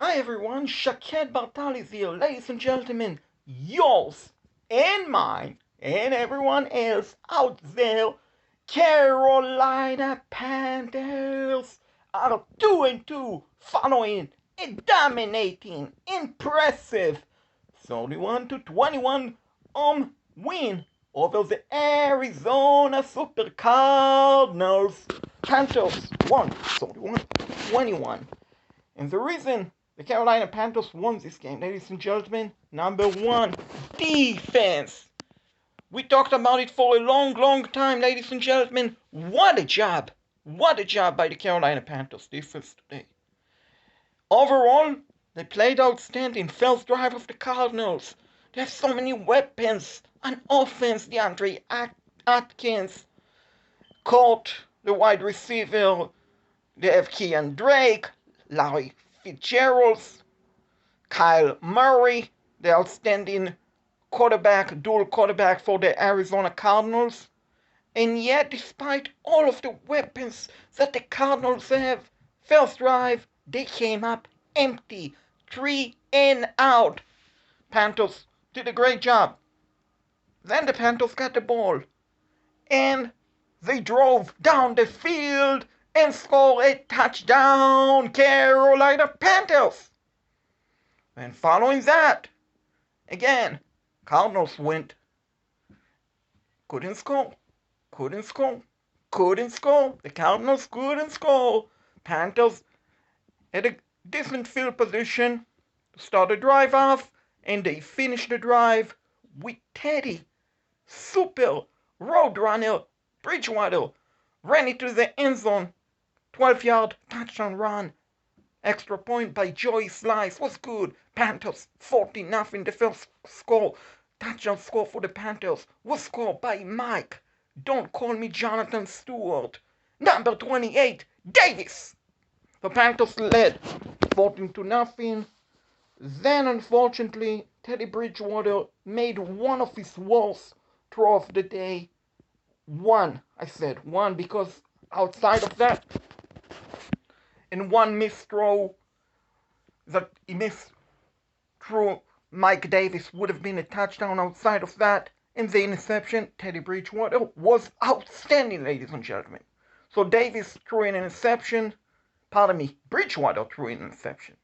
Hi everyone, Shaquette Bartalis here, ladies and gentlemen, yours and mine and everyone else out there. Carolina Panthers are 2-2 following a dominating, impressive 31-21 win over the Arizona Cardinals. Panthers won 31-21. And the reason the Carolina Panthers won this game, ladies and gentlemen, number one, defense. We talked about it for a long time, ladies and gentlemen. What a job. What a job by the Carolina Panthers defense today. Overall, they played outstanding. First drive of the Cardinals. They have so many weapons on offense. DeAndre Atkins caught the wide receiver. They have Kean Drake, Larry Fitzgerald, Kyle Murray, the outstanding dual quarterback for the Arizona Cardinals. And yet, despite all of the weapons that the Cardinals have, first drive, they came up empty. 3 and out. Panthers did a great job. Then the Panthers got the ball. And they drove down the field and scored a touchdown. Carolina Panthers. And following that, again, Cardinals went. Couldn't score. The Cardinals couldn't score. Panthers had a decent field position to start the drive off, and they finished the drive with Teddy, super roadrunner Bridgewater, ran into the end zone, 12-yard touchdown run. Extra point by Joey Slice was good. Panthers 14-0. The first touchdown score for the Panthers was scored by Mike. Don't call me Jonathan Stewart. Number 28, Davis. The Panthers led 14-0. Then, unfortunately, Teddy Bridgewater made one of his worst throws of the day. I said one because outside of that, and one missed throw that he missed through Mike Davis would have been a touchdown. Outside of that, and the interception, Teddy Bridgewater was outstanding, ladies and gentlemen. So Davis threw an interception. Bridgewater threw an interception.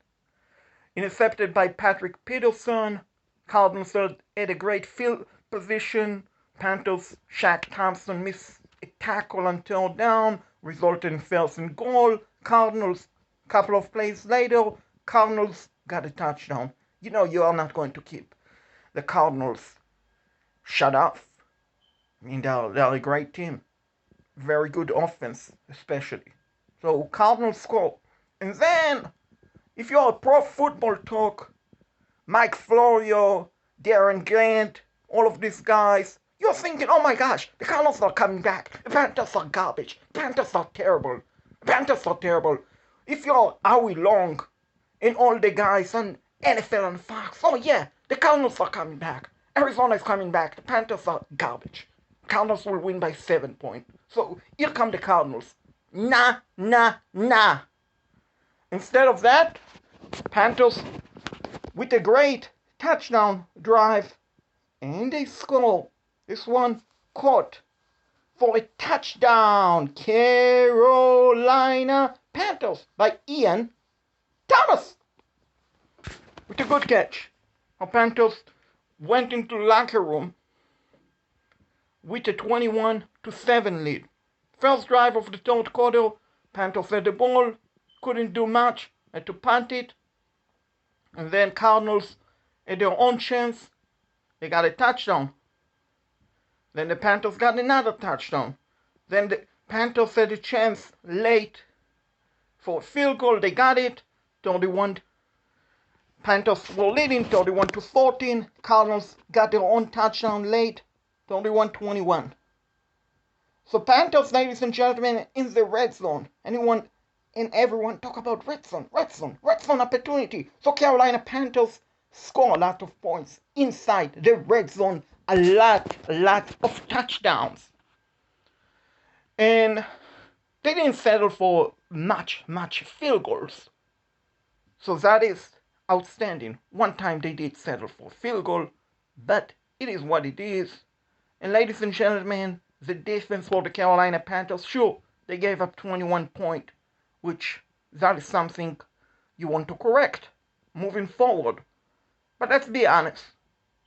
Intercepted by Patrick Peterson. Cardinals had a great field position. Panthers, Shaq Thompson missed a tackle on third down, resulted in first and goal. Cardinals, couple of plays later, Cardinals got a touchdown. You know you are not going to keep the Cardinals shut off. I mean, they're a great team. Very good offense, especially. So Cardinals score. And then, if you're a Pro Football Talk, Mike Florio, Darren Grant, all of these guys, you're thinking, oh my gosh, the Cardinals are coming back. The Panthers are garbage. The Panthers are terrible. If you're Howie Long and all the guys on NFL and Fox, oh yeah, the Cardinals are coming back. Arizona is coming back. The Panthers are garbage. Cardinals will win by 7 points. So here come the Cardinals. Nah. Instead of that, Panthers with a great touchdown drive, and they score. This one caught for a touchdown. Carolina Panthers by Ian Thomas with a good catch. Our Panthers went into the locker room with a 21-7 lead. First drive of the third quarter, Panthers had the ball, couldn't do much, had to punt it. And then Cardinals had their own chance. They got a touchdown. Then the Panthers got another touchdown. Then the Panthers had a chance late for a field goal. They got it. 31. Panthers were leading 31-14. Cardinals got their own touchdown late. 31-21. So Panthers, ladies and gentlemen, in the red zone. Anyone and everyone talk about red zone opportunity. So Carolina Panthers score a lot of points inside the red zone. A lot of touchdowns. And they didn't settle for much field goals. So that is outstanding. One time they did settle for a field goal, but it is what it is. And ladies and gentlemen, the defense for the Carolina Panthers, sure, they gave up 21 points, which that is something you want to correct moving forward. But let's be honest.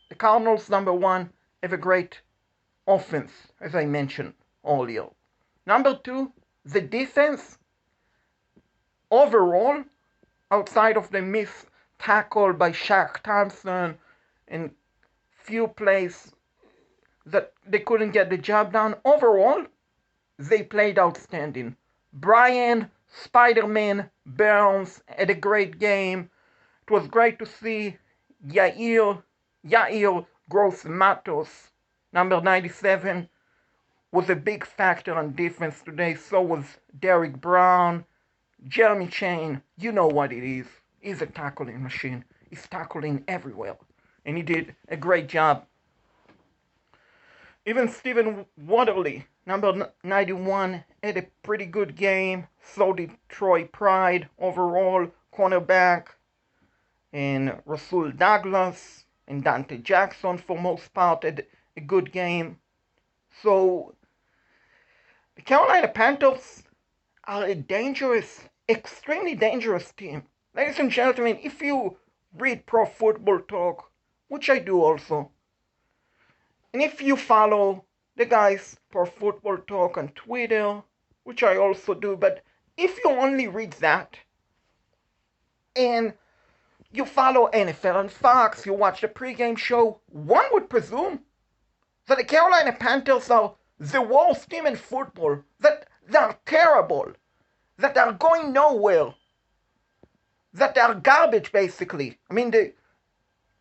The Cardinals, number one, have a great offense, as I mentioned earlier. Number two, the defense, overall, outside of the missed tackle by Shaq Thompson and few plays that they couldn't get the job done, overall, they played outstanding. Brian, Spider-Man, Burns had a great game. It was great to see Yair Gross Matos, number 97, was a big factor on defense today. So was Derrick Brown, Jeremy Chain. You know what it is. He's a tackling machine. He's tackling everywhere. And he did a great job. Even Stephen Waterley, number 91, had a pretty good game. So did Troy Pride, overall, cornerback. And Rasul Douglas and Dante Jackson, for most part, had a good game. So, the Carolina Panthers are a dangerous, extremely dangerous team. Ladies and gentlemen, if you read Pro Football Talk, which I do also, and if you follow the guys Pro Football Talk on Twitter, which I also do, but if you only read that, and you follow NFL on Fox, you watch the pregame show, one would presume that the Carolina Panthers are the worst team in football, that they're terrible, that they're going nowhere, that they're garbage, basically. I mean, the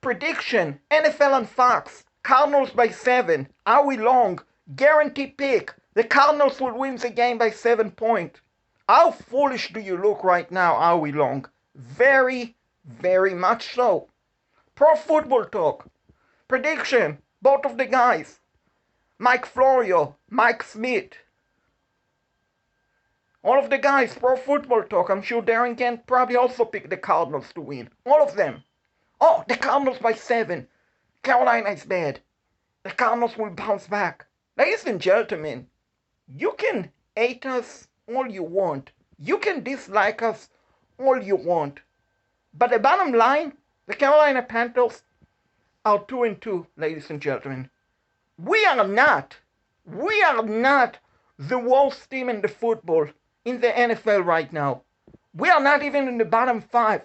prediction, NFL on Fox, Cardinals by 7, Howie Long, guarantee pick, the Cardinals will win the game by 7 points. How foolish do you look right now, Howie Long? Very, very much so. Pro Football Talk, prediction, both of the guys, Mike Florio, Mike Smith, all of the guys, Pro Football Talk. I'm sure Darren Kent probably also picked the Cardinals to win. All of them. Oh, the Cardinals by 7. Carolina is bad. The Cardinals will bounce back. Ladies and gentlemen, you can hate us all you want. You can dislike us all you want. But the bottom line, the Carolina Panthers are 2-2, ladies and gentlemen. We are not the worst team in the football in the NFL right now. We are not even in the bottom 5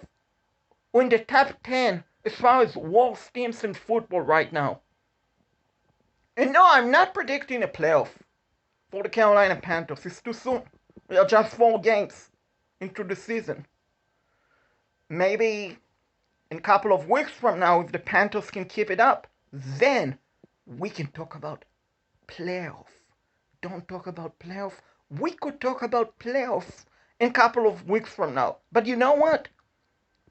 or in the top 10 as far as worst teams in football right now. And no, I'm not predicting a playoff for the Carolina Panthers. It's too soon. We are just 4 games into the season. Maybe in a couple of weeks from now, if the Panthers can keep it up, then we can talk about playoff. Don't talk about playoff. We could talk about playoffs in a couple of weeks from now. But you know what?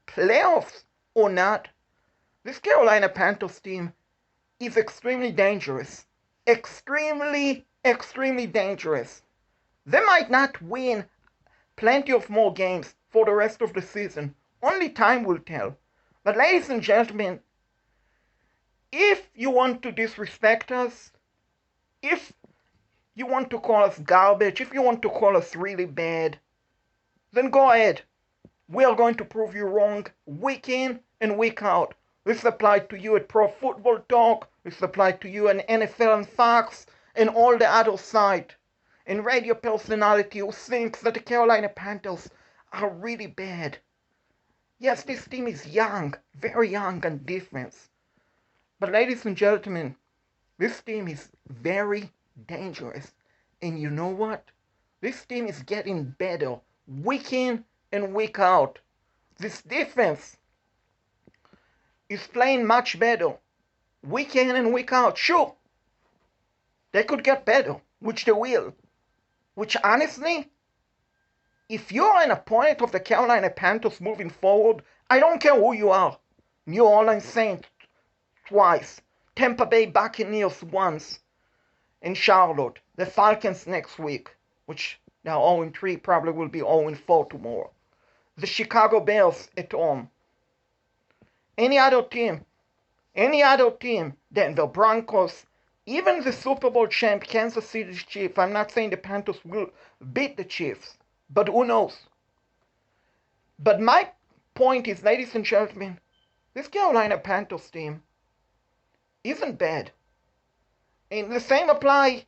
Playoffs or not, this Carolina Panthers team is extremely dangerous. Extremely, extremely dangerous. They might not win plenty of more games for the rest of the season. Only time will tell. But ladies and gentlemen, if you want to disrespect us, if you want to call us garbage, if you want to call us really bad, then go ahead. We are going to prove you wrong week in and week out. This applies to you at Pro Football Talk. This applies to you on NFL and Fox and all the other sites. And radio personality who thinks that the Carolina Panthers are really bad. Yes, this team is young, very young on defense. But ladies and gentlemen, this team is very dangerous. And you know what? This team is getting better week in and week out. This defense is playing much better week in and week out. Sure, they could get better, which they will. Which honestly, if you're an opponent of the Carolina Panthers moving forward, I don't care who you are. New Orleans Saints twice, Tampa Bay Buccaneers once, and Charlotte, the Falcons next week, which now 0-3 probably will be 0-4 tomorrow. the Chicago Bears at home. Any other team, Denver Broncos, even the Super Bowl champ Kansas City Chiefs. I'm not saying the Panthers will beat the Chiefs, but who knows? But my point is, ladies and gentlemen, this Carolina Panthers team isn't bad. And the same apply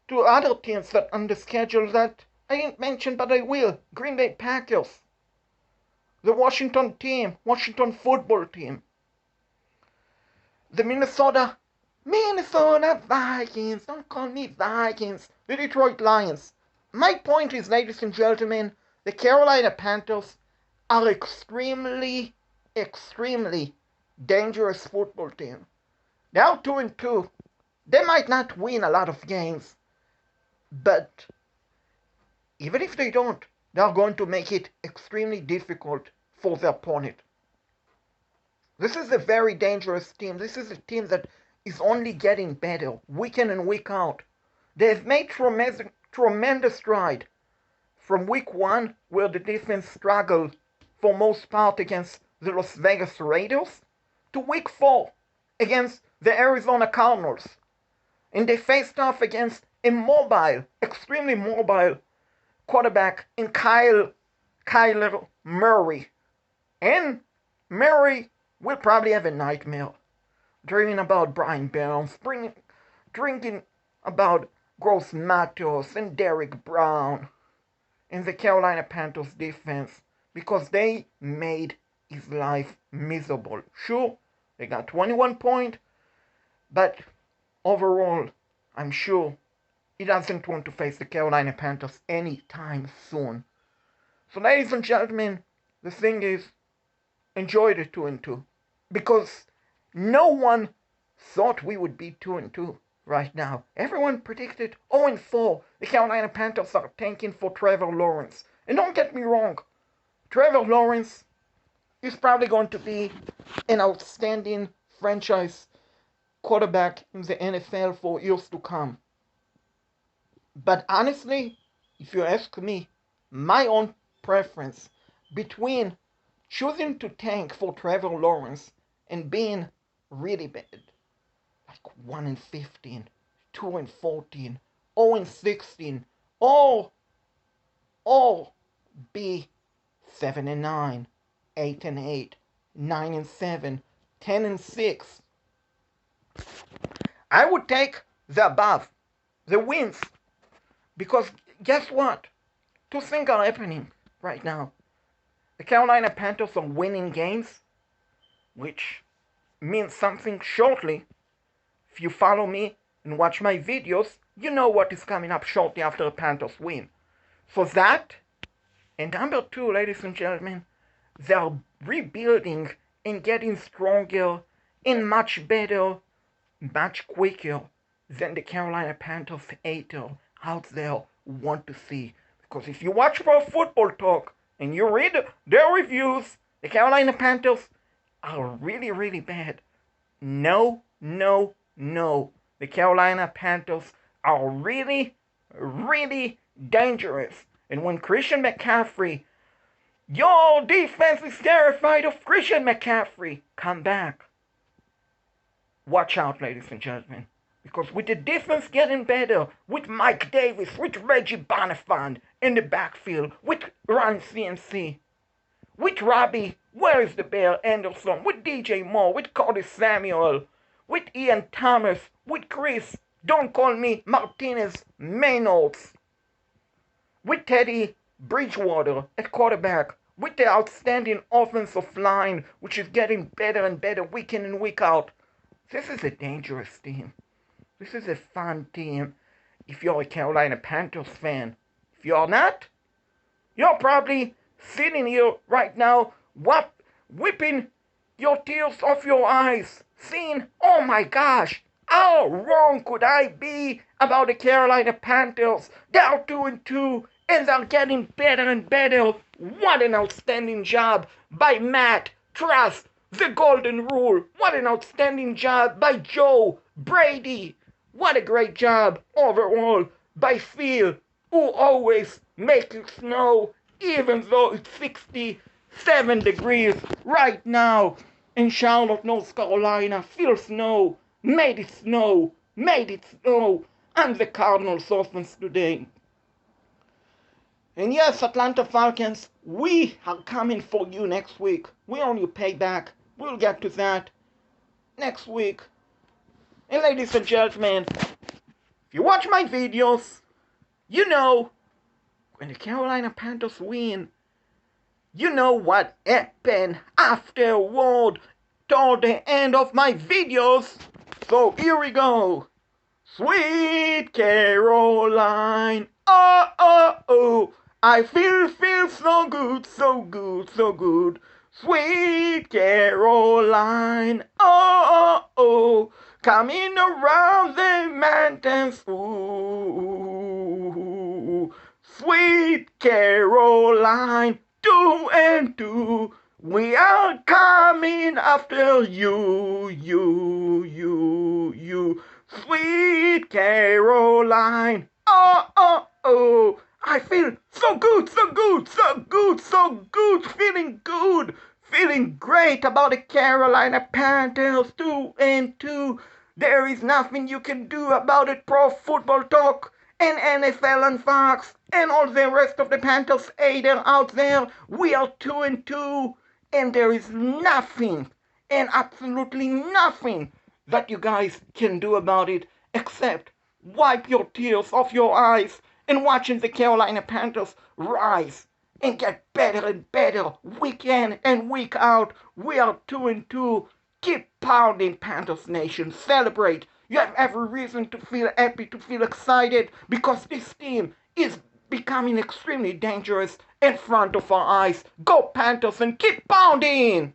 to other teams that on the schedule that I didn't mention, but I will. Green Bay Packers, the Washington football team, the Minnesota Vikings, don't call me Vikings, the Detroit Lions. My point is, ladies and gentlemen, the Carolina Panthers are extremely dangerous football team. They are 2-2. They might not win a lot of games, but even if they don't, they are going to make it extremely difficult for their opponent. This is a very dangerous team. This is a team that is only getting better week in and week out. They have made tremendous stride from week 1, where the defense struggled for most part against the Las Vegas Raiders, to week 4 against the Arizona Cardinals. And they faced off against a extremely mobile quarterback in Kyler Murray. And Murray will probably have a nightmare, dreaming about Brian Burns, drinking about Gross Matos and Derek Brown and the Carolina Panthers defense, because they made his life miserable. Sure, they got 21 points, but overall, I'm sure he doesn't want to face the Carolina Panthers anytime soon. So, ladies and gentlemen, the thing is, enjoy the 2-2, because no one thought we would be 2-2 right now. Everyone predicted 0-4. The Carolina Panthers are tanking for Trevor Lawrence. And don't get me wrong, Trevor Lawrence is probably going to be an outstanding franchise quarterback in the NFL for years to come. But honestly, if you ask me, my own preference between choosing to tank for Trevor Lawrence and being really bad, like 1-15, 2-14, 0-16, or be 7-9, 8-8, 9-7, 10-6, I would take the above, the wins, because guess what? Two things are happening right now. The Carolina Panthers are winning games, which means something shortly. If you follow me and watch my videos, you know what is coming up shortly after the Panthers win. For that, and number 2, ladies and gentlemen, they are rebuilding and getting stronger and much better, much quicker than the Carolina Panthers hater out there want to see. Because if you watch Pro Football Talk and you read their reviews, the Carolina Panthers are really, really bad. No. The Carolina Panthers are really, really dangerous. And when Christian McCaffrey, your defense is terrified of Christian McCaffrey, come back. Watch out, ladies and gentlemen. Because with the defense getting better, with Mike Davis, with Reggie Bonifant in the backfield, with Ron CMC, with Robbie, where is the Bear Anderson, with DJ Moore, with Cody Samuel, with Ian Thomas, with Chris, don't call me Martinez Maynolds, with Teddy Bridgewater at quarterback, with the outstanding offensive line, which is getting better and better week in and week out. This is a dangerous team. This is a fun team if you're a Carolina Panthers fan. If you're not, you're probably sitting here right now whipping your tears off your eyes, saying, oh my gosh, how wrong could I be about the Carolina Panthers? They're 2-2 and they're getting better and better. What an outstanding job by Matt Trust, the Golden Rule. What an outstanding job by Joe Brady. What a great job overall by Phil, who always makes it snow even though it's 67 degrees right now in Charlotte, North Carolina. Feel snow, made it snow, and the Cardinals offense today. And yes, Atlanta Falcons, we are coming for you next week. We own your payback. We'll get to that next week. And ladies and gentlemen, if you watch my videos, you know when the Carolina Panthers win, you know what happened afterward toward the end of my videos. So here we go. Sweet Caroline, oh, oh, oh, I feel so good, so good, so good. Sweet Caroline, oh, oh, oh, coming around the mountains, ooh. Sweet Caroline, 2 and 2, we are coming after you. Sweet Caroline, oh, oh, oh, I feel so good, so good, so good, so good, feeling great about the Carolina Panthers, 2 and 2. There is nothing you can do about it. Pro Football Talk and NFL and Fox and all the rest of the Panthers haters out there. We are 2 and 2, and there is nothing, and absolutely nothing, that you guys can do about it except wipe your tears off your eyes and watching the Carolina Panthers rise and get better and better week in and week out. We are 2 and 2. Keep pounding, Panthers Nation. Celebrate. You have every reason to feel happy, to feel excited, because this team is becoming extremely dangerous in front of our eyes. Go Panthers and keep pounding!